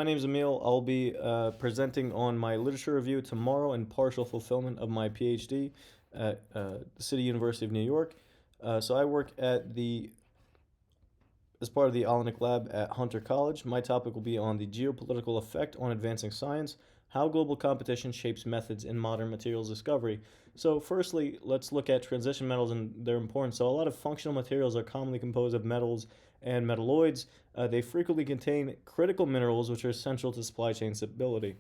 My name is Emil. I'll be presenting on my literature review tomorrow in partial fulfillment of my Ph.D. at the City University of New York. So I work as part of the Alanic Lab at Hunter College. My topic will be on the geopolitical effect on advancing science, how global competition shapes methods in modern materials discovery. So firstly, let's look at transition metals and their importance. So a lot of functional materials are commonly composed of metals and metalloids. They frequently contain critical minerals which are essential to supply chain stability.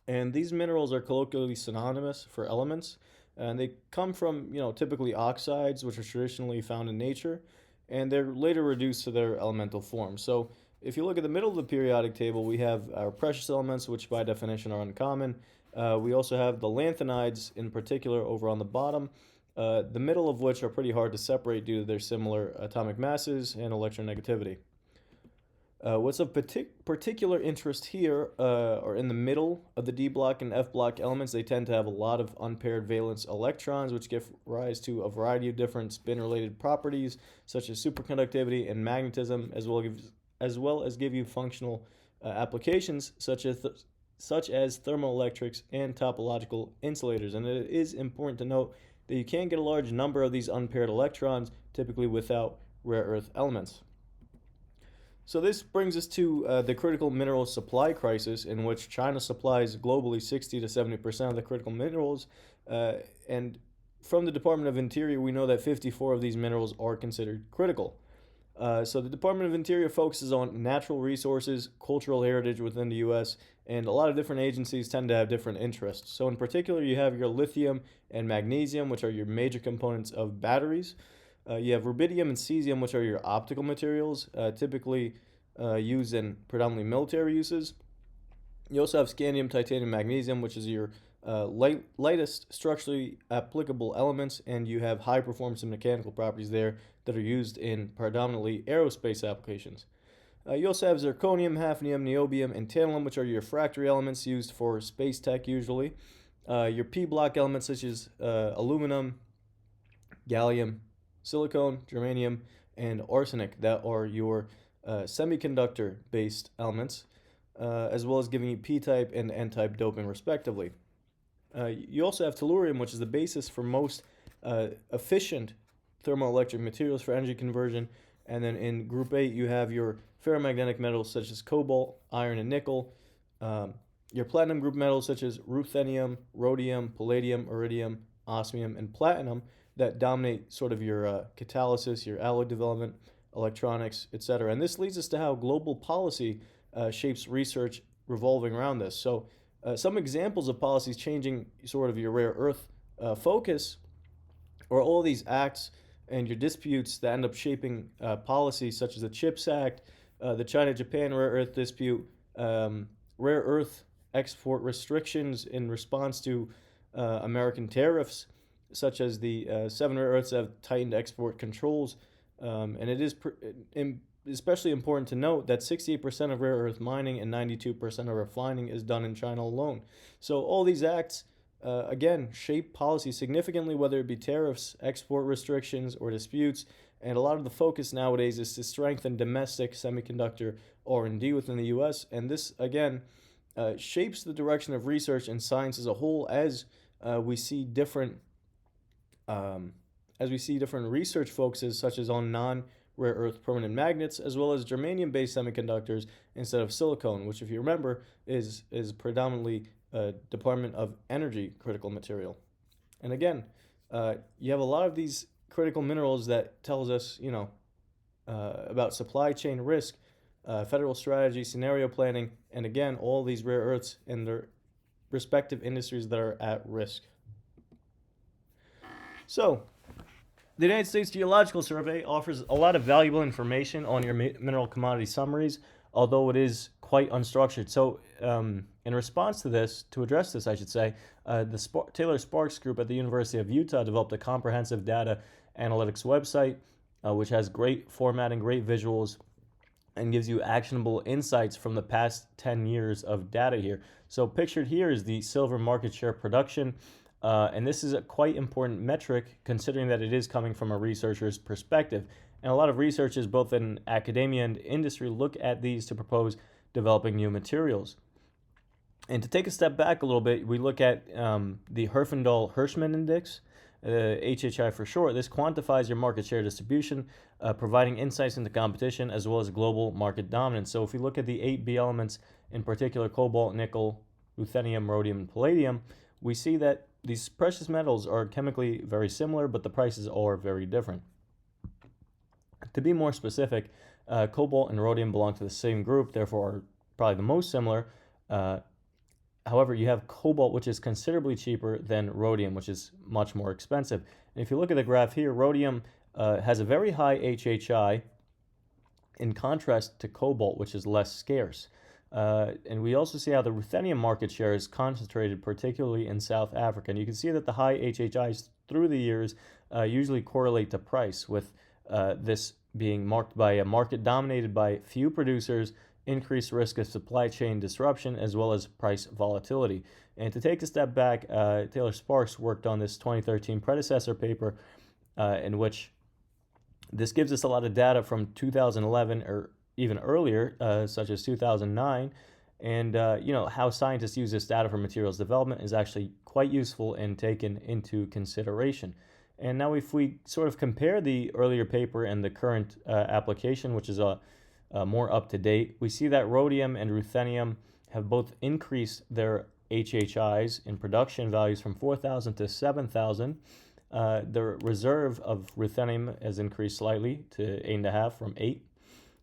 And these minerals are colloquially synonymous for elements, and they come from, typically oxides, which are traditionally found in nature, and they're later reduced to their elemental form. So if you look at the middle of the periodic table, we have our precious elements, which by definition are uncommon. We also have the lanthanides in particular over on the bottom, the middle of which are pretty hard to separate due to their similar atomic masses and electronegativity. What's of particular interest here are in the middle of the D block and F block elements. They tend to have a lot of unpaired valence electrons, which give rise to a variety of different spin-related properties, such as superconductivity and magnetism, as well as give you functional applications such as thermoelectrics and topological insulators. And it is important to note that you can't get a large number of these unpaired electrons, typically without rare earth elements. So this brings us to the critical mineral supply crisis, in which China supplies globally 60 to 70% of the critical minerals. And from the Department of Interior, we know that 54 of these minerals are considered critical. So the Department of Interior focuses on natural resources, cultural heritage within the U.S., and a lot of different agencies tend to have different interests. So in particular, you have your lithium and magnesium, which are your major components of batteries. You have rubidium and cesium, which are your optical materials, typically used in predominantly military uses. You also have scandium, titanium, magnesium, which is your lightest structurally applicable elements, and you have high performance and mechanical properties there that are used in predominantly aerospace applications. You also have zirconium, hafnium, niobium, and tantalum, which are your refractory elements used for space tech usually. Your P block elements such as aluminum, gallium, silicon, germanium, and arsenic that are your semiconductor-based elements, as well as giving you P-type and N-type doping respectively. You also have tellurium, which is the basis for most efficient thermoelectric materials for energy conversion. And then in group 8, you have your ferromagnetic metals such as cobalt, iron, and nickel. Your platinum group metals such as ruthenium, rhodium, palladium, iridium, osmium, and platinum that dominate sort of your catalysis, your alloy development, electronics, etc. And this leads us to how global policy shapes research revolving around this. So some examples of policies changing sort of your rare earth focus are all these acts and your disputes that end up shaping policies such as the CHIPS Act, the China-Japan rare earth dispute, rare earth export restrictions in response to American tariffs, such as the 7 rare earths have tightened export controls. And it is especially important to note that 68% of rare earth mining and 92% of refining is done in China alone. So all these acts, again, shape policy significantly, whether it be tariffs, export restrictions, or disputes. And a lot of the focus nowadays is to strengthen domestic semiconductor R&D within the U.S. And this, again, shapes the direction of research and science as a whole as we see different research focuses, such as on non-rare earth permanent magnets, as well as germanium-based semiconductors instead of silicon, which, if you remember, is predominantly Department of Energy critical material. And again, you have a lot of these critical minerals that tells us, about supply chain risk, federal strategy, scenario planning, and again, all these rare earths and their respective industries that are at risk. So, the United States Geological Survey offers a lot of valuable information on your mineral commodity summaries, although it is quite unstructured. So, in response to address this, I should say, the Taylor Sparks Group at the University of Utah developed a comprehensive data analytics website, which has great formatting, great visuals, and gives you actionable insights from the past 10 years of data here. So, pictured here is the silver market share production. And this is a quite important metric considering that it is coming from a researcher's perspective. And a lot of researchers, both in academia and industry, look at these to propose developing new materials. And to take a step back a little bit, we look at the Herfindahl-Hirschman Index, HHI for short. This quantifies your market share distribution, providing insights into competition as well as global market dominance. So if we look at the 8 B elements, in particular cobalt, nickel, ruthenium, rhodium, and palladium, we see that these precious metals are chemically very similar, but the prices are very different. To be more specific, cobalt and rhodium belong to the same group, therefore are probably the most similar. However, you have cobalt, which is considerably cheaper than rhodium, which is much more expensive. And if you look at the graph here, rhodium has a very high HHI in contrast to cobalt, which is less scarce. And we also see how the ruthenium market share is concentrated, particularly in South Africa. And you can see that the high HHIs through the years usually correlate to price, with this being marked by a market dominated by few producers, increased risk of supply chain disruption, as well as price volatility. And to take a step back, Taylor Sparks worked on this 2013 predecessor paper in which this gives us a lot of data from 2011 or even earlier, such as 2009, and how scientists use this data for materials development is actually quite useful and taken into consideration. And now if we sort of compare the earlier paper and the current application, which is more up to date, we see that rhodium and ruthenium have both increased their HHIs in production values from 4,000 to 7,000. The reserve of ruthenium has increased slightly to 8.5 from 8.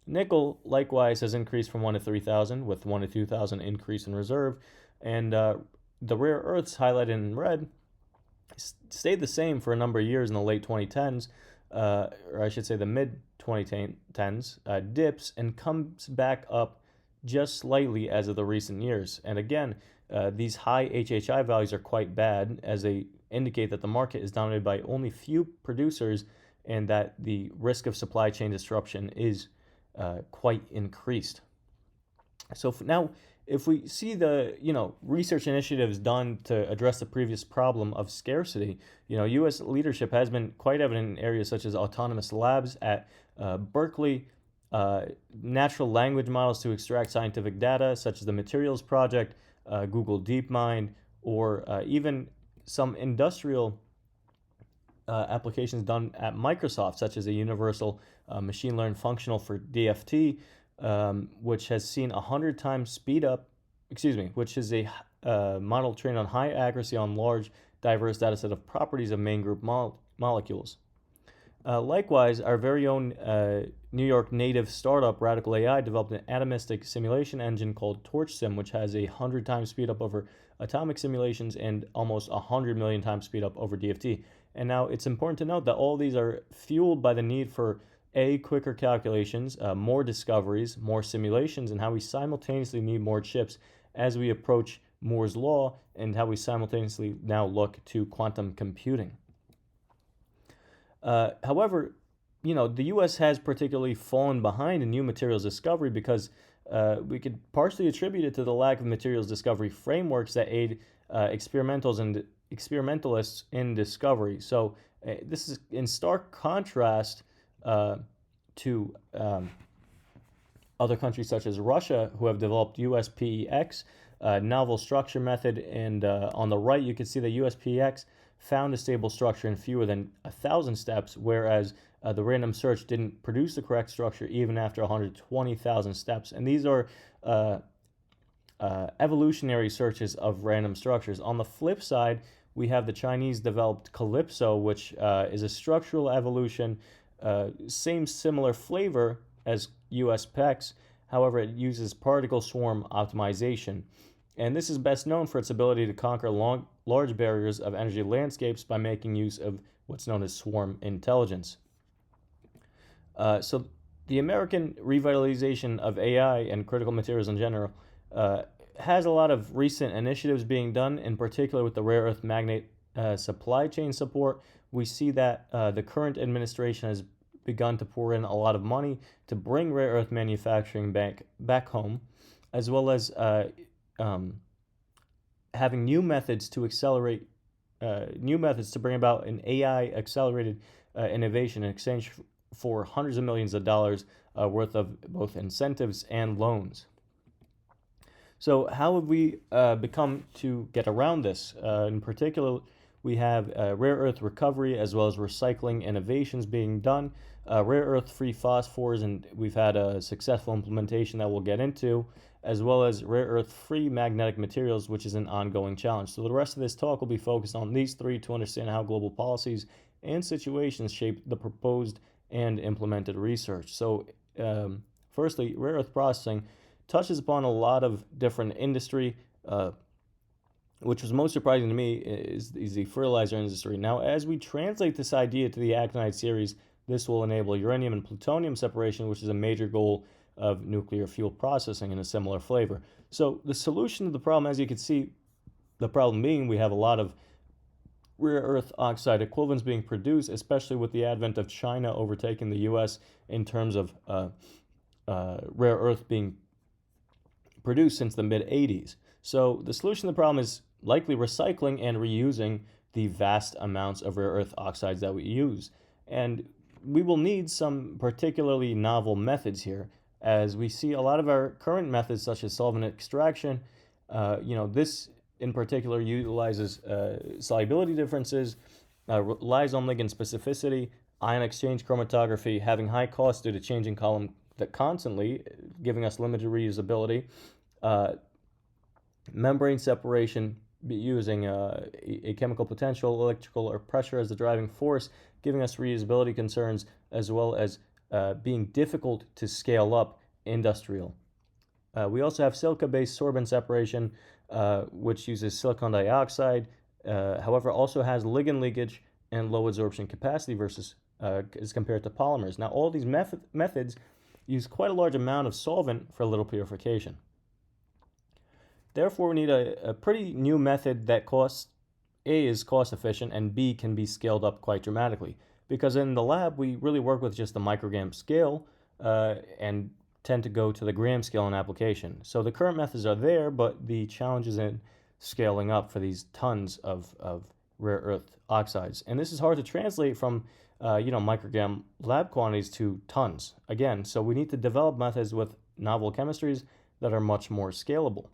Nickel likewise has increased from 1 to 3,000, with 1 to 2,000 increase in reserve. And the rare earths highlighted in red stayed the same for a number of years in the late 2010s, or I should say the mid 2010s, dips and comes back up just slightly as of the recent years. And again, these high HHI values are quite bad, as they indicate that the market is dominated by only few producers and that the risk of supply chain disruption is quite increased. So now, if we see the research initiatives done to address the previous problem of scarcity, U.S. leadership has been quite evident in areas such as autonomous labs at Berkeley, natural language models to extract scientific data, such as the Materials Project, Google DeepMind, or even some industrial applications done at Microsoft, such as a universal machine learned functional for DFT, which has seen 100 times speed up, which is a model trained on high accuracy on large, diverse data set of properties of main group molecules. Likewise, our very own New York native startup, Radical AI, developed an atomistic simulation engine called TorchSim, which has 100 times speed up over atomic simulations and almost 100 million times speed up over DFT. And now it's important to note that all these are fueled by the need for quicker calculations, more discoveries, more simulations, and how we simultaneously need more chips as we approach Moore's law, and how we simultaneously now look to quantum computing. However, the U.S. has particularly fallen behind in new materials discovery because we could partially attribute it to the lack of materials discovery frameworks that aid experimentalists in discovery. So this is in stark contrast to other countries such as Russia, who have developed USPEX, novel structure method, and on the right you can see that USPEX found a stable structure in fewer than 1,000 steps, whereas the random search didn't produce the correct structure even after 120,000 steps. And these are evolutionary searches of random structures. On the flip side, we have the Chinese developed Calypso, which is a structural evolution, similar flavor as USPEX. However, it uses particle swarm optimization. And this is best known for its ability to conquer large barriers of energy landscapes by making use of what's known as swarm intelligence. So the American revitalization of AI and critical materials in general has a lot of recent initiatives being done, in particular with the rare earth magnet supply chain support. We see that the current administration has begun to pour in a lot of money to bring rare earth manufacturing back home, as well as having new methods to accelerate, new methods to bring about an AI accelerated innovation in exchange for hundreds of millions of dollars worth of both incentives and loans. So how have we become to get around this? In particular, we have rare earth recovery as well as recycling innovations being done. Rare earth free phosphors, and we've had a successful implementation that we'll get into, as well as rare earth free magnetic materials, which is an ongoing challenge. So the rest of this talk will be focused on these three to understand how global policies and situations shape the proposed and implemented research. So, firstly, rare earth processing touches upon a lot of different industry. Which was most surprising to me is the fertilizer industry. Now, as we translate this idea to the actinide series, this will enable uranium and plutonium separation, which is a major goal of nuclear fuel processing in a similar flavor. So the solution to the problem, as you can see, the problem being we have a lot of rare earth oxide equivalents being produced, especially with the advent of China overtaking the U.S. in terms of rare earth being produced since the mid 80s. So the solution to the problem is likely recycling and reusing the vast amounts of rare earth oxides that we use. And we will need some particularly novel methods here, as we see a lot of our current methods, such as solvent extraction. This in particular utilizes solubility differences, relies on ligand specificity, ion exchange chromatography, having high cost due to changing column that constantly, giving us limited reusability, membrane separation using a chemical potential, electrical, or pressure as the driving force, giving us reusability concerns, as well as being difficult to scale up industrial. We also have silica-based sorbent separation, which uses silicon dioxide, however, also has ligand leakage and low absorption capacity versus as compared to polymers. Now, all these methods use quite a large amount of solvent for little purification. Therefore, we need a pretty new method that is cost efficient, and B, can be scaled up quite dramatically. Because in the lab, we really work with just the microgram scale and tend to go to the gram scale in application. So the current methods are there, but the challenge is in scaling up for these tons of rare earth oxides. And this is hard to translate from microgram lab quantities to tons. Again, so we need to develop methods with novel chemistries that are much more scalable.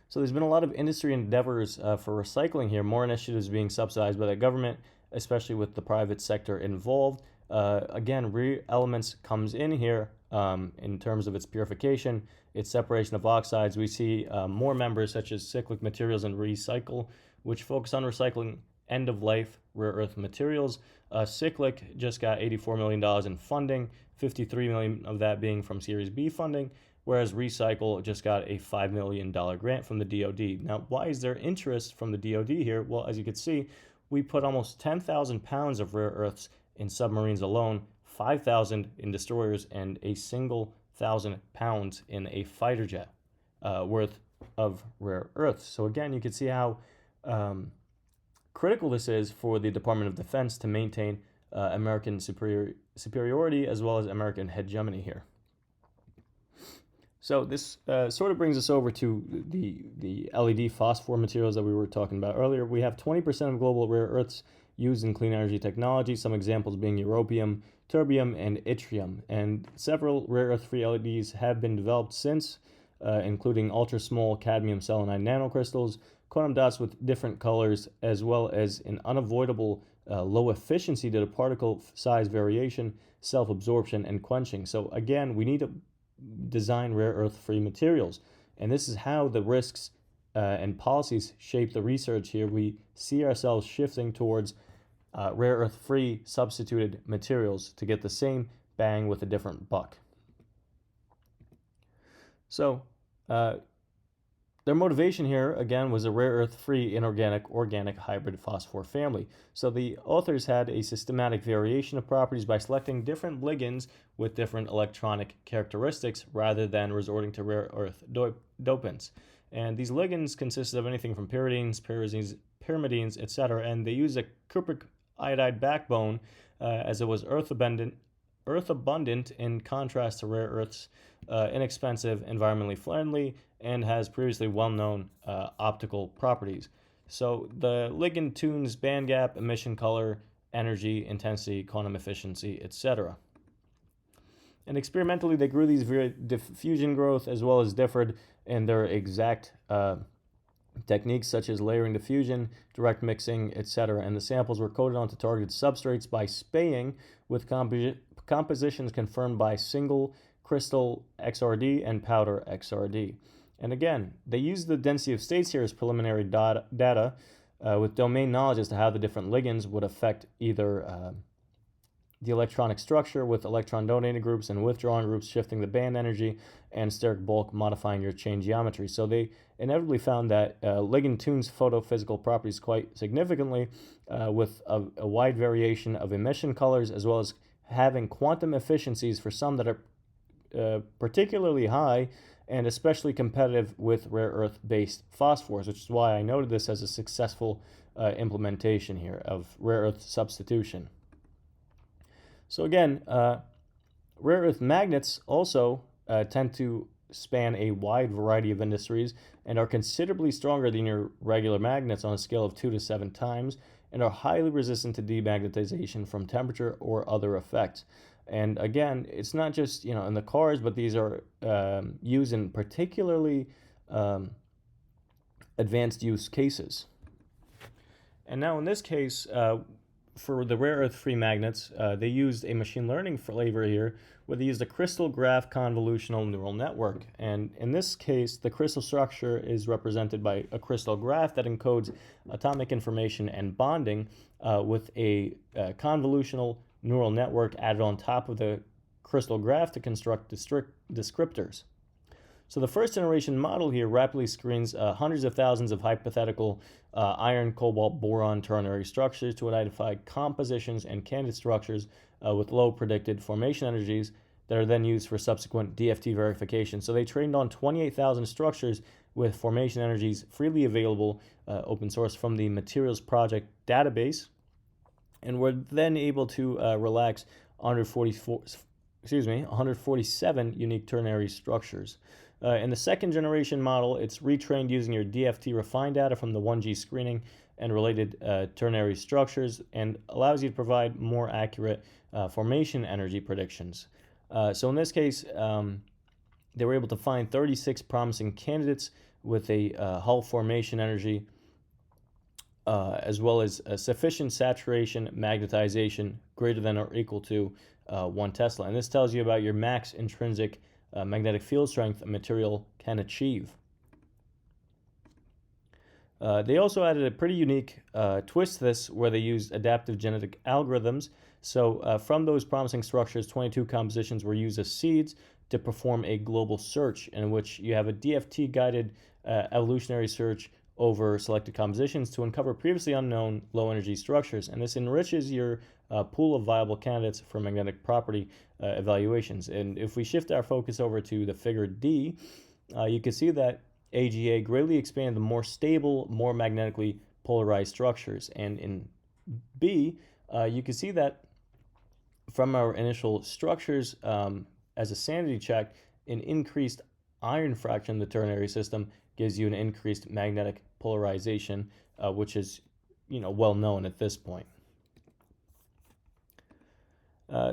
So there's been a lot of industry endeavors for recycling here, more initiatives being subsidized by the government, especially with the private sector involved. Again, rare elements comes in here in terms of its purification, its separation of oxides. We see more members such as Cyclic Materials and Recycle, which focus on recycling end-of-life rare earth materials. Cyclic just got $84 million in funding, $53 million of that being from Series B funding, whereas Recycle just got a $5 million grant from the DoD. Now, why is there interest from the DoD here? Well, as you can see, we put almost 10,000 pounds of rare earths in submarines alone, 5,000 in destroyers, and a single 1,000 pounds in a fighter jet worth of rare earths. So again, you can see how critical this is for the Department of Defense to maintain American superiority as well as American hegemony here. So this sort of brings us over to the LED phosphor materials that we were talking about earlier. We have 20% of global rare earths used in clean energy technology, some examples being europium, terbium, and yttrium. And several rare earth-free LEDs have been developed since, including ultra-small cadmium selenide nanocrystals, quantum dots with different colors, as well as an unavoidable low efficiency due to particle size variation, self-absorption, and quenching. So again, we need to design rare earth-free materials. And this is how the risks and policies shape the research here. We see ourselves shifting towards rare earth-free substituted materials to get the same bang with a different buck. So their motivation here, again, was a rare earth-free inorganic-organic hybrid phosphor family. So the authors had a systematic variation of properties by selecting different ligands with different electronic characteristics rather than resorting to rare earth dopants. And these ligands consisted of anything from pyridines, pyrimidines, etc., and they used a cupric iodide backbone as it was earth abundant in contrast to rare earths, inexpensive, environmentally friendly, and has previously well-known optical properties. So the ligand tunes band gap, emission color, energy, intensity, quantum efficiency, etc. And experimentally, they grew these via diffusion growth as well as differed and there are exact techniques such as layering diffusion, direct mixing, etc. And the samples were coated onto targeted substrates by spaying with compositions confirmed by single crystal XRD and powder XRD. And again, they use the density of states here as preliminary data with domain knowledge as to how the different ligands would affect either the electronic structure with electron donating groups and withdrawing groups shifting the band energy, and steric bulk modifying your chain geometry. So they inevitably found that ligand tunes photophysical properties quite significantly with a wide variation of emission colors, as well as having quantum efficiencies for some that are particularly high and especially competitive with rare earth-based phosphors, which is why I noted this as a successful implementation here of rare earth substitution. So again, rare earth magnets also tend to span a wide variety of industries and are considerably stronger than your regular magnets on a scale of 2 to 7 times, and are highly resistant to demagnetization from temperature or other effects. And again, it's not just in the cars, but these are used in particularly advanced use cases. And now in this case, for the rare earth free magnets, they used a machine learning flavor here where they used a crystal graph convolutional neural network. And in this case, the crystal structure is represented by a crystal graph that encodes atomic information and bonding with a convolutional neural network added on top of the crystal graph to construct descriptors. So the first generation model here rapidly screens hundreds of thousands of hypothetical iron, cobalt, boron ternary structures to identify compositions and candidate structures with low predicted formation energies that are then used for subsequent DFT verification. So they trained on 28,000 structures with formation energies freely available, open source from the Materials Project database, and were then able to relax 147 unique ternary structures. In the second generation model, it's retrained using your DFT refined data from the 1G screening and related ternary structures, and allows you to provide more accurate formation energy predictions. So in this case, they were able to find 36 promising candidates with a hull formation energy as well as a sufficient saturation magnetization greater than or equal to 1 Tesla. And this tells you about your max intrinsic magnetic field strength a material can achieve. They also added a pretty unique twist to this where they used adaptive genetic algorithms. So from those promising structures, 22 compositions were used as seeds to perform a global search in which you have a DFT-guided evolutionary search over selected compositions to uncover previously unknown low-energy structures. And this enriches your pool of viable candidates for magnetic property evaluations. And if we shift our focus over to the figure D, you can see that AGA greatly expanded the more stable, more magnetically polarized structures. And in B, you can see that from our initial structures, as a sanity check, an increased iron fraction in the ternary system gives you an increased magnetic polarization, which is well known at this point.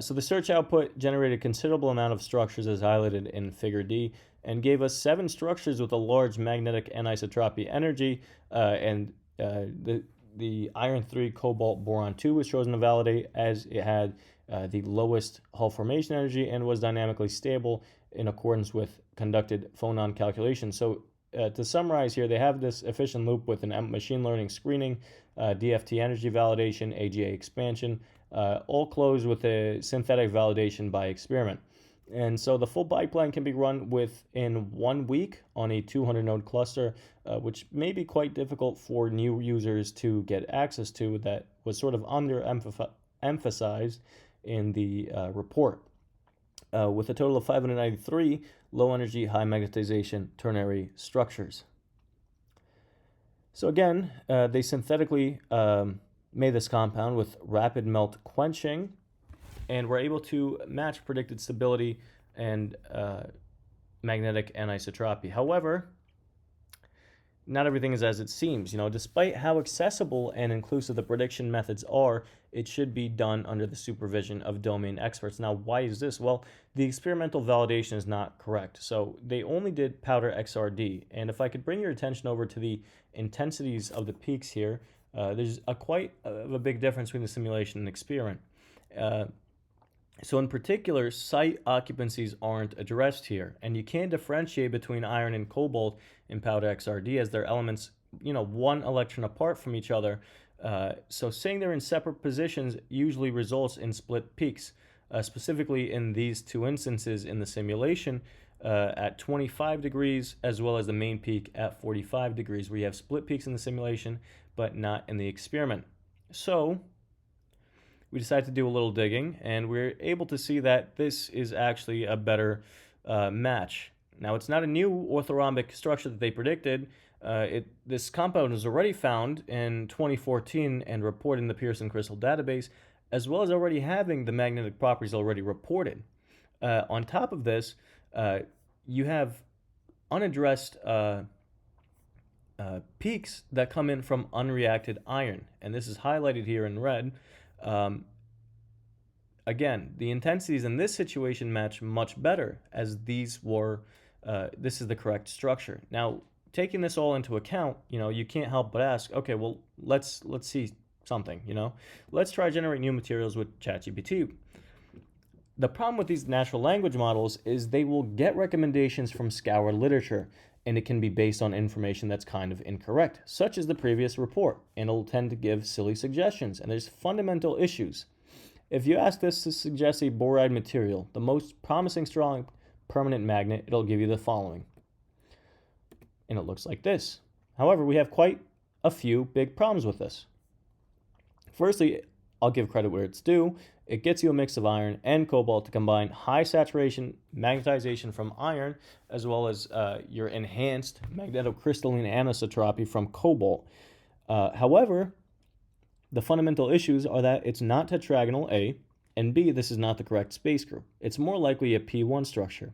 So the search output generated a considerable amount of structures as highlighted in figure D, and gave us 7 structures with a large magnetic anisotropy energy, and the iron 3 cobalt boron 2 was chosen to validate as it had the lowest hull formation energy and was dynamically stable in accordance with conducted phonon calculations. So to summarize here, they have this efficient loop with an machine learning screening, DFT energy validation, AGA expansion, all closed with a synthetic validation by experiment. And so the full pipeline can be run within 1 week on a 200-node cluster, which may be quite difficult for new users to get access to. That was sort of underemphasized in the report. With a total of 593 low-energy, high magnetization ternary structures. So again, they synthetically made this compound with rapid melt quenching, and were able to match predicted stability and magnetic anisotropy. However, not everything is as it seems. Despite how accessible and inclusive the prediction methods are, it should be done under the supervision of domain experts. Now, why is this? Well, the experimental validation is not correct. So they only did powder XRD. And if I could bring your attention over to the intensities of the peaks here, there's quite a big difference between the simulation and experiment. So in particular, site occupancies aren't addressed here, and you can't differentiate between iron and cobalt in powder XRD as they're elements, one electron apart from each other. So saying they're in separate positions usually results in split peaks, specifically in these two instances in the simulation at 25 degrees as well as the main peak at 45 degrees, where you have split peaks in the simulation but not in the experiment. So we decided to do a little digging, and we're able to see that this is actually a better match. Now, it's not a new orthorhombic structure that they predicted. This compound was already found in 2014 and reported in the Pearson Crystal database, as well as already having the magnetic properties already reported. On top of this, you have unaddressed peaks that come in from unreacted iron, and this is highlighted here in red. Again, the intensities in this situation match much better, as these were, this is the correct structure. Now, taking this all into account, you can't help but ask, okay, well, let's see something, Let's try generating new materials with ChatGPT. The problem with these natural language models is they will get recommendations from scoured literature, and it can be based on information that's kind of incorrect, such as the previous report, and it'll tend to give silly suggestions, and there's fundamental issues. If you ask this to suggest a boride material, the most promising strong permanent magnet, it'll give you the following. And it looks like this. However, we have quite a few big problems with this. Firstly, I'll give credit where it's due. It gets you a mix of iron and cobalt to combine high saturation magnetization from iron, as well as your enhanced magnetocrystalline anisotropy from cobalt. However, the fundamental issues are that it's not tetragonal, A, and B, this is not the correct space group. It's more likely a P1 structure.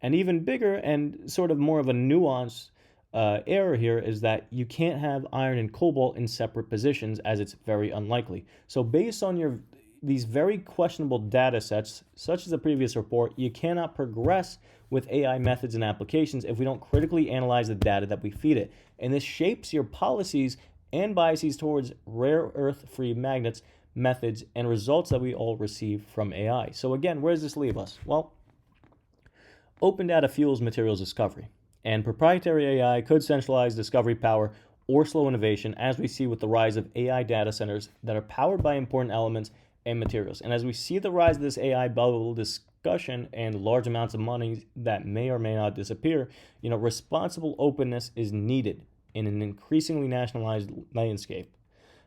And even bigger and sort of more of a nuanced error here is that you can't have iron and cobalt in separate positions, as it's very unlikely. So based on these very questionable data sets, such as the previous report, you cannot progress with AI methods and applications if we don't critically analyze the data that we feed it. And this shapes your policies and biases towards rare earth-free magnets, methods, and results that we all receive from AI. So again, where does this leave us? Well, open data fuels materials discovery, and proprietary AI could centralize discovery power or slow innovation, as we see with the rise of AI data centers that are powered by important elements and materials. And as we see the rise of this AI bubble discussion and large amounts of money that may or may not disappear, responsible openness is needed in an increasingly nationalized landscape.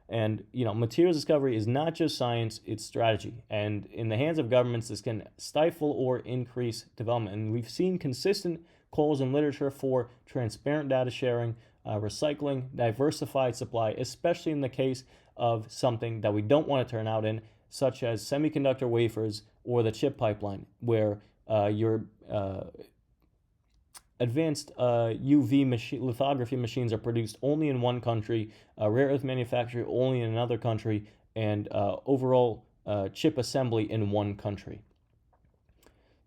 And, materials discovery is not just science, it's strategy. And in the hands of governments, this can stifle or increase development. And we've seen consistent calls in literature for transparent data sharing, recycling, diversified supply, especially in the case of something that we don't want to turn out in, such as semiconductor wafers or the chip pipeline, where your advanced UV lithography machines are produced only in one country, rare earth manufacturing only in another country, and overall chip assembly in one country.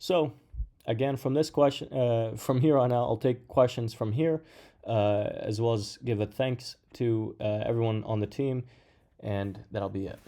So, again, from this question, from here on out, I'll take questions from here, as well as give a thanks to everyone on the team, and that'll be it.